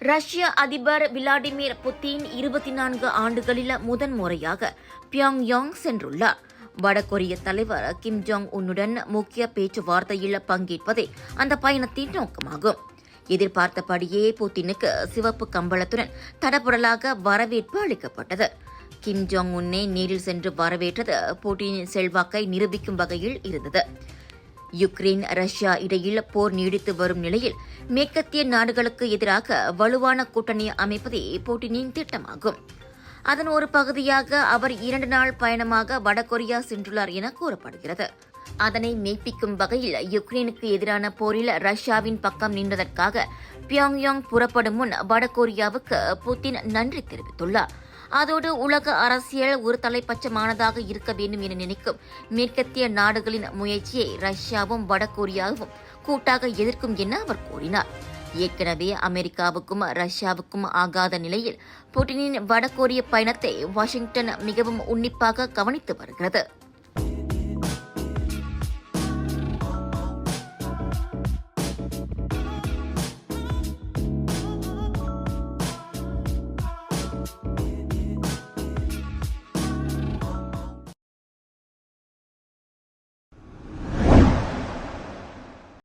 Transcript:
ரஷ்ய அதிபர் Vladimir Putin 24 ஆண்டுகளில் முதன்முறையாக பியாங்யாங் சென்றுள்ளார். வடகொரிய தலைவர் கிம் ஜாங் உன்னுடன் முக்கிய பேச்சுவார்த்தையில் பங்கேற்பதே அந்த பயணத்தின் நோக்கமாகும். எதிர்பார்த்தபடியே புட்டினுக்கு சிவப்பு கம்பளத்துடன் தடபுடலாக வரவேற்பு அளிக்கப்பட்டது. கிம் ஜாங் உன்னை நேரில் சென்று வரவேற்றது புட்டினின் செல்வாக்கை நிரூபிக்கும் வகையில் இருந்தது. யுக்ரைன் ரஷ்யா இடையில் போர் நீடித்து வரும் நிலையில் மேற்கத்திய நாடுகளுக்கு எதிராக வலுவான கூட்டணி அமைப்பதே புட்டினின் திட்டமாகும். அதன் ஒரு பகுதியாக அவர் 2 நாள் பயணமாக வடகொரியா சென்றுள்ளார் என கூறப்படுகிறது. அதனை மெய்ப்பிக்கும் வகையில் யுக்ரைனுக்கு எதிரான போரில் ரஷ்யாவின் பக்கம் நின்றதற்காக பியாங்யாங் புறப்படும் முன் வடகொரியாவுக்கு புட்டின் நன்றி தெரிவித்துள்ளார். அதோடு உலக அரசியல் ஒரு தலைப்பட்சமானதாக இருக்க வேண்டும் என நினைக்கும் மேற்கத்திய நாடுகளின் முயற்சியை ரஷ்யாவும் வடகொரியாவும் கூட்டாக எதிர்க்கும் என அவர் கூறினார். ஏற்கனவே அமெரிக்காவுக்கும் ரஷ்யாவுக்கும் ஆகாத நிலையில் புட்டினின் வடகொரிய பயணத்தை வாஷிங்டன் மிகவும் உன்னிப்பாக கவனித்து வருகிறது.